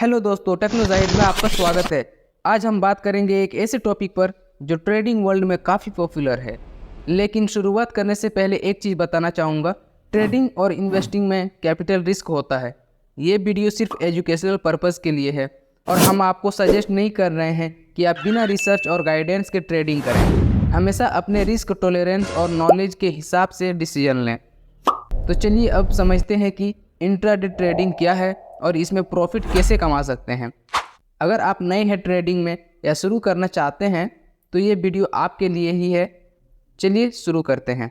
Hello दोस्तों, टेक्नोजाइड में आपका स्वागत है। आज हम बात करेंगे एक ऐसे टॉपिक पर जो ट्रेडिंग वर्ल्ड में काफ़ी पॉपुलर है। लेकिन शुरुआत करने से पहले एक चीज़ बताना चाहूँगा, ट्रेडिंग और इन्वेस्टिंग में कैपिटल रिस्क होता है। ये वीडियो सिर्फ एजुकेशनल पर्पज़ के लिए है और हम आपको सजेस्ट नहीं कर रहे हैं कि आप बिना रिसर्च और गाइडेंस के ट्रेडिंग करें। हमेशा अपने रिस्क टॉलरेंस और नॉलेज के हिसाब से डिसीजन लें। तो चलिए अब समझते हैं कि इंट्राडे ट्रेडिंग क्या है और इसमें प्रॉफिट कैसे कमा सकते हैं। अगर आप नए हैं ट्रेडिंग में या शुरू करना चाहते हैं तो ये वीडियो आपके लिए ही है। चलिए शुरू करते हैं।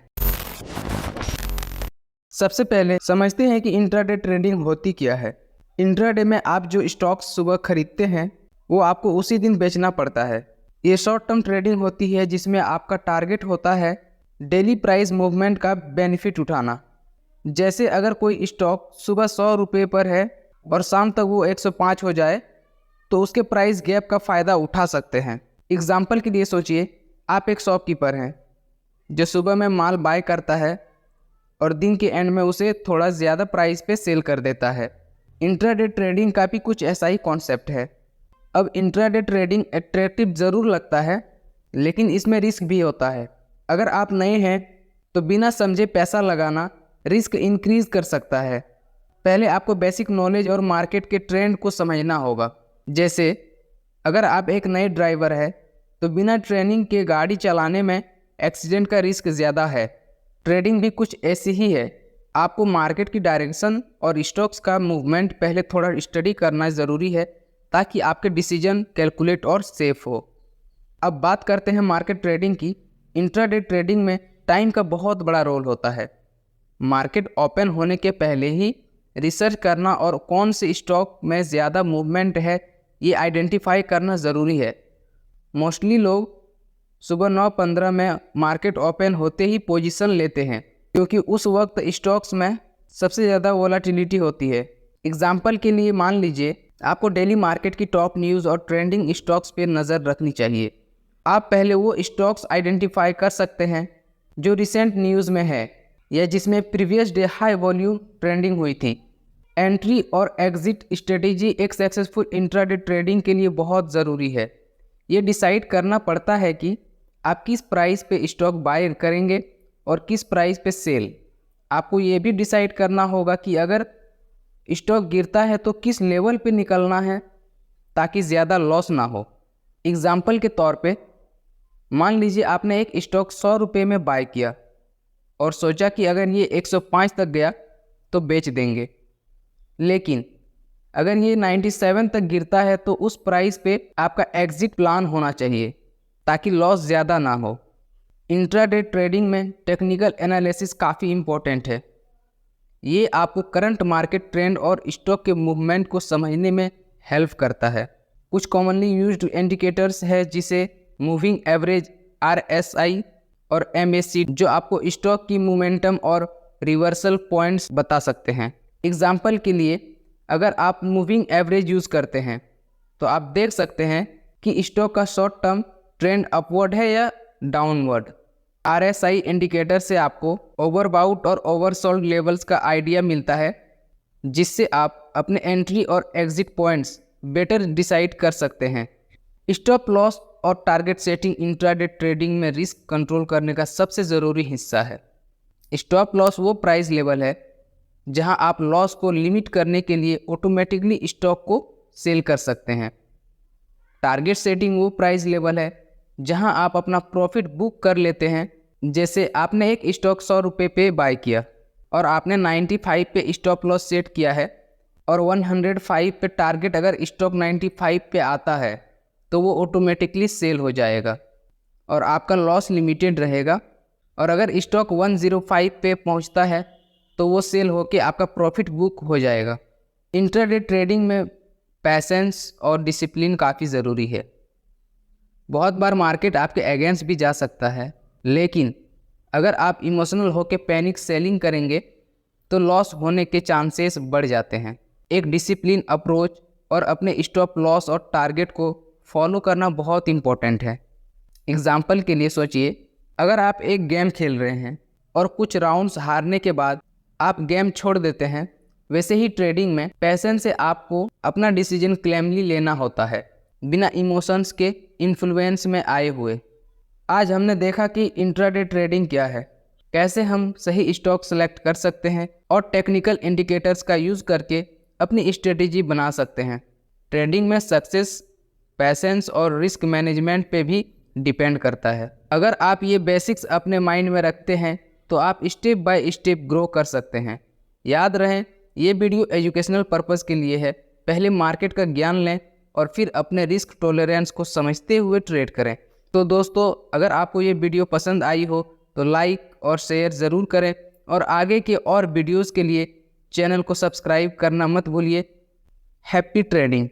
सबसे पहले समझते हैं कि इंट्राडे ट्रेडिंग होती क्या है। इंट्राडे में आप जो स्टॉक्स सुबह खरीदते हैं वो आपको उसी दिन बेचना पड़ता है। ये शॉर्ट टर्म ट्रेडिंग होती है जिसमें आपका टारगेट होता है डेली प्राइस मूवमेंट का बेनिफिट उठाना। जैसे अगर कोई स्टॉक सुबह 100 रुपये पर है और शाम तक वो 105 हो जाए तो उसके प्राइस गैप का फ़ायदा उठा सकते हैं। एग्जाम्पल के लिए सोचिए, आप एक शॉपकीपर हैं जो सुबह में माल बाय करता है और दिन के एंड में उसे थोड़ा ज़्यादा प्राइस पे सेल कर देता है। इंट्राडे ट्रेडिंग का भी कुछ ऐसा ही कॉन्सेप्ट है। अब इंट्राडे ट्रेडिंग एट्रैक्टिव ज़रूर लगता है लेकिन इसमें रिस्क भी होता है। अगर आप नए हैं तो बिना समझे पैसा लगाना रिस्क इंक्रीज कर सकता है। पहले आपको बेसिक नॉलेज और मार्केट के ट्रेंड को समझना होगा। जैसे अगर आप एक नए ड्राइवर है तो बिना ट्रेनिंग के गाड़ी चलाने में एक्सीडेंट का रिस्क ज़्यादा है। ट्रेडिंग भी कुछ ऐसी ही है। आपको मार्केट की डायरेक्शन और स्टॉक्स का मूवमेंट पहले थोड़ा स्टडी करना ज़रूरी है ताकि आपके डिसीजन कैलकुलेट और सेफ हो। अब बात करते हैं मार्केट ट्रेडिंग की। इंट्राडे ट्रेडिंग में टाइम का बहुत बड़ा रोल होता है। मार्केट ओपन होने के पहले ही रिसर्च करना और कौन से स्टॉक में ज़्यादा मूवमेंट है ये आइडेंटिफाई करना ज़रूरी है। मोस्टली लोग सुबह 9:15 में मार्केट ओपन होते ही पोजीशन लेते हैं क्योंकि उस वक्त स्टॉक्स में सबसे ज़्यादा वोलाटिलिटी होती है। एग्जाम्पल के लिए मान लीजिए आपको डेली मार्केट की टॉप न्यूज़ और ट्रेंडिंग स्टॉक्स पर नज़र रखनी चाहिए। आप पहले वो स्टॉक्स आइडेंटिफाई कर सकते हैं जो रिसेंट न्यूज़ में है या जिसमें previous day high volume trending हुई थी। एंट्री और एग्जिट स्ट्रेटेजी एक सक्सेसफुल इंट्राडे ट्रेडिंग के लिए बहुत ज़रूरी है। ये डिसाइड करना पड़ता है कि आप किस प्राइस पे स्टॉक बाय करेंगे और किस प्राइस पे सेल। आपको ये भी डिसाइड करना होगा कि अगर स्टॉक गिरता है तो किस लेवल पे निकलना है ताकि ज़्यादा लॉस ना हो। एग्जाम्पल के तौर पे मान लीजिए आपने एक स्टॉक 100 रुपये में बाय किया और सोचा कि अगर ये 105 तक गया तो बेच देंगे। लेकिन अगर ये 97 तक गिरता है तो उस प्राइस पे आपका एग्जिट प्लान होना चाहिए ताकि लॉस ज़्यादा ना हो। इंट्राडे ट्रेडिंग में टेक्निकल एनालिसिस काफ़ी इम्पोर्टेंट है। ये आपको करंट मार्केट ट्रेंड और स्टॉक के मूवमेंट को समझने में हेल्प करता है। कुछ कॉमनली यूज्ड इंडिकेटर्स है जिसे मूविंग एवरेज, RSI और MACD जो आपको स्टॉक की मोमेंटम और रिवर्सल पॉइंट्स बता सकते हैं। एग्जाम्पल के लिए अगर आप मूविंग एवरेज यूज़ करते हैं तो आप देख सकते हैं कि स्टॉक का शॉर्ट टर्म ट्रेंड अपवर्ड है या डाउनवर्ड। RSI इंडिकेटर से आपको ओवरबाउट और ओवरसोल्ड लेवल्स का आइडिया मिलता है जिससे आप अपने एंट्री और एग्जिट पॉइंट्स बेटर डिसाइड कर सकते हैं। स्टॉप लॉस और टारगेट सेटिंग इंट्राडे ट्रेडिंग में रिस्क कंट्रोल करने का सबसे ज़रूरी हिस्सा है। स्टॉप लॉस वो प्राइस लेवल है जहां आप लॉस को लिमिट करने के लिए ऑटोमेटिकली स्टॉक को सेल कर सकते हैं। टारगेट सेटिंग वो प्राइस लेवल है जहां आप अपना प्रॉफिट बुक कर लेते हैं। जैसे आपने एक स्टॉक 100 रुपये पे बाय किया और आपने 95 पे स्टॉप लॉस सेट किया है और 105 पे टारगेट अगर स्टॉक 95 पे आता है तो वो ऑटोमेटिकली सेल हो जाएगा और आपका लॉस लिमिटेड रहेगा। और अगर स्टॉक 105 पे पहुंचता है तो वो सेल होके आपका प्रॉफिट बुक हो जाएगा। इंट्राडे ट्रेडिंग में पैसेंस और डिसिप्लिन काफ़ी ज़रूरी है। बहुत बार मार्केट आपके अगेंस्ट भी जा सकता है, लेकिन अगर आप इमोशनल होके पैनिक सेलिंग करेंगे तो लॉस होने के चांसेस बढ़ जाते हैं। एक डिसिप्लिन अप्रोच और अपने स्टॉप लॉस और टारगेट को फॉलो करना बहुत इंपॉर्टेंट है। एग्जाम्पल के लिए सोचिए, अगर आप एक गेम खेल रहे हैं और कुछ राउंड्स हारने के बाद आप गेम छोड़ देते हैं, वैसे ही ट्रेडिंग में पैसेंस से आपको अपना डिसीजन क्लैमली लेना होता है, बिना इमोशंस के इन्फ्लुएंस में आए हुए। आज हमने देखा कि इंट्राडे ट्रेडिंग क्या है, कैसे हम सही स्टॉक सेलेक्ट कर सकते हैं और टेक्निकल इंडिकेटर्स का यूज़ करके अपनी स्ट्रेटेजी बना सकते हैं। ट्रेडिंग में सक्सेस पैसेंस और रिस्क मैनेजमेंट पे भी डिपेंड करता है। अगर आप ये बेसिक्स अपने माइंड में रखते हैं तो आप स्टेप बाय स्टेप ग्रो कर सकते हैं। याद रहे, ये वीडियो एजुकेशनल पर्पज़ के लिए है। पहले मार्केट का ज्ञान लें और फिर अपने रिस्क टॉलरेंस को समझते हुए ट्रेड करें। तो दोस्तों, अगर आपको ये वीडियो पसंद आई हो तो लाइक और शेयर ज़रूर करें और आगे के और वीडियोज़ के लिए चैनल को सब्सक्राइब करना मत भूलिए। Happy trading.